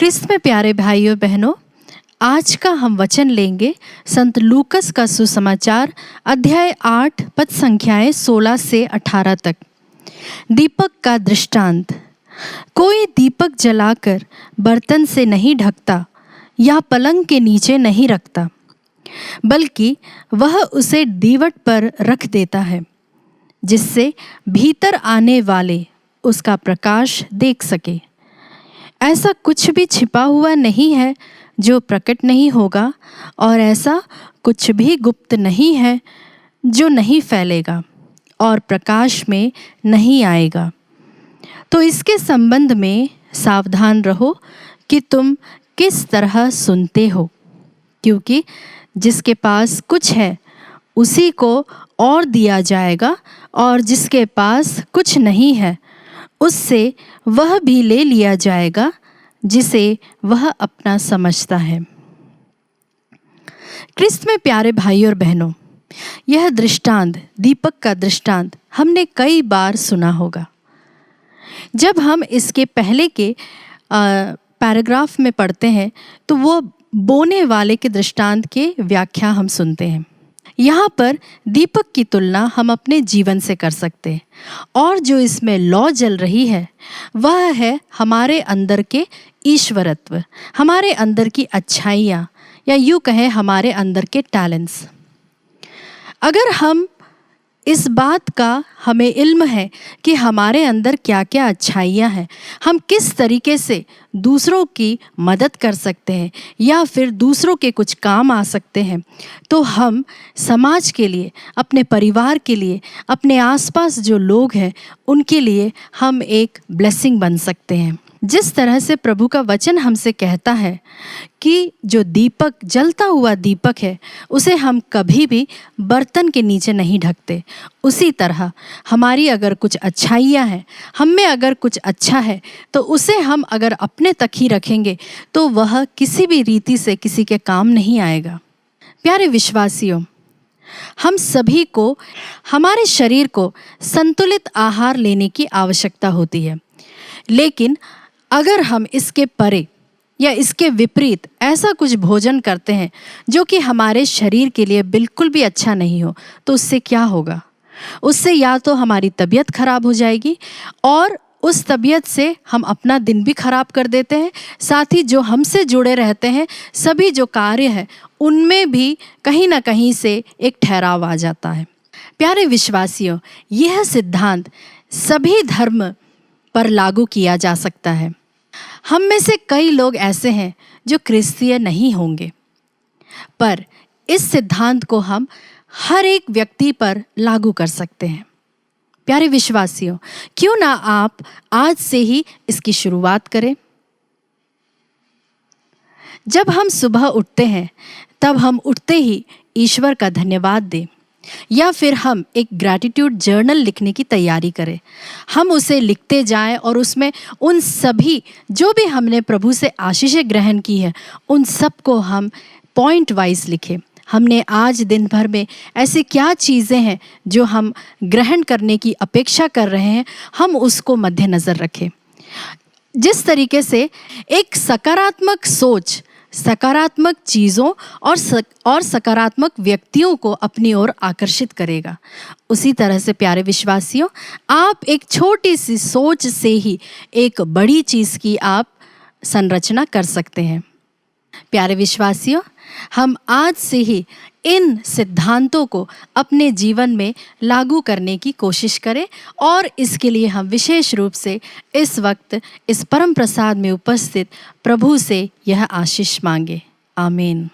क्रिस्त में प्यारे भाइयों बहनों, आज का हम वचन लेंगे संत लूकस का सुसमाचार अध्याय 8 पद संख्याएं 16 से 18 तक। दीपक का दृष्टांत। कोई दीपक जलाकर बर्तन से नहीं ढकता या पलंग के नीचे नहीं रखता, बल्कि वह उसे दीवट पर रख देता है, जिससे भीतर आने वाले उसका प्रकाश देख सके। ऐसा कुछ भी छिपा हुआ नहीं है जो प्रकट नहीं होगा, और ऐसा कुछ भी गुप्त नहीं है जो नहीं फैलेगा और प्रकाश में नहीं आएगा। तो इसके संबंध में सावधान रहो कि तुम किस तरह सुनते हो, क्योंकि जिसके पास कुछ है उसी को और दिया जाएगा, और जिसके पास कुछ नहीं है उससे वह भी ले लिया जाएगा जिसे वह अपना समझता है। क्रिस्त में प्यारे भाई और बहनों, यह दृष्टांत, दीपक का दृष्टांत हमने कई बार सुना होगा। जब हम इसके पहले के पैराग्राफ में पढ़ते हैं तो वो बोने वाले के दृष्टांत के व्याख्या हम सुनते हैं। यहाँ पर दीपक की तुलना हम अपने जीवन से कर सकते हैं, और जो इसमें लौ जल रही है वह है हमारे अंदर के ईश्वरत्व, हमारे अंदर की अच्छाइयाँ, या यूँ कहें हमारे अंदर के टैलेंट्स। अगर हम इस बात का हमें इल्म है कि हमारे अंदर क्या क्या अच्छाइयाँ हैं, हम किस तरीके से दूसरों की मदद कर सकते हैं या फिर दूसरों के कुछ काम आ सकते हैं, तो हम समाज के लिए, अपने परिवार के लिए, अपने आसपास जो लोग हैं उनके लिए हम एक ब्लेसिंग बन सकते हैं। जिस तरह से प्रभु का वचन हमसे कहता है कि जो दीपक, जलता हुआ दीपक है, उसे हम कभी भी बर्तन के नीचे नहीं ढकते, उसी तरह हमारी अगर कुछ अच्छाइयाँ हैं, हम में अगर कुछ अच्छा है, तो उसे हम अगर अपने तक ही रखेंगे तो वह किसी भी रीति से किसी के काम नहीं आएगा। प्यारे विश्वासियों, हम सभी को हमारे शरीर को संतुलित आहार लेने की आवश्यकता होती है, लेकिन अगर हम इसके परे या इसके विपरीत ऐसा कुछ भोजन करते हैं जो कि हमारे शरीर के लिए बिल्कुल भी अच्छा नहीं हो, तो उससे क्या होगा? उससे या तो हमारी तबीयत खराब हो जाएगी, और उस तबीयत से हम अपना दिन भी खराब कर देते हैं, साथ ही जो हमसे जुड़े रहते हैं सभी जो कार्य है उनमें भी कहीं ना कहीं से एक ठहराव आ जाता है। प्यारे विश्वासियों, यह सिद्धांत सभी धर्म पर लागू किया जा सकता है। हम में से कई लोग ऐसे हैं जो क्रिस्तीय नहीं होंगे, पर इस सिद्धांत को हम हर एक व्यक्ति पर लागू कर सकते हैं। प्यारे विश्वासियों, क्यों ना आप आज से ही इसकी शुरुआत करें। जब हम सुबह उठते हैं तब हम उठते ही ईश्वर का धन्यवाद दें, या फिर हम एक ग्रैटिट्यूड जर्नल लिखने की तैयारी करें। हम उसे लिखते जाएं और उसमें उन सभी जो भी हमने प्रभु से आशीषें ग्रहण की है उन सब को हम पॉइंट वाइज लिखें। हमने आज दिन भर में ऐसी क्या चीज़ें हैं जो हम ग्रहण करने की अपेक्षा कर रहे हैं, हम उसको मद्देनज़र रखें। जिस तरीके से एक सकारात्मक सोच सकारात्मक चीज़ों और सकारात्मक व्यक्तियों को अपनी ओर आकर्षित करेगा, उसी तरह से प्यारे विश्वासियों, आप एक छोटी सी सोच से ही एक बड़ी चीज़ की आप संरचना कर सकते हैं। प्यारे विश्वासियों, हम आज से ही इन सिद्धांतों को अपने जीवन में लागू करने की कोशिश करें, और इसके लिए हम विशेष रूप से इस वक्त इस परम प्रसाद में उपस्थित प्रभु से यह आशीष मांगे। आमीन।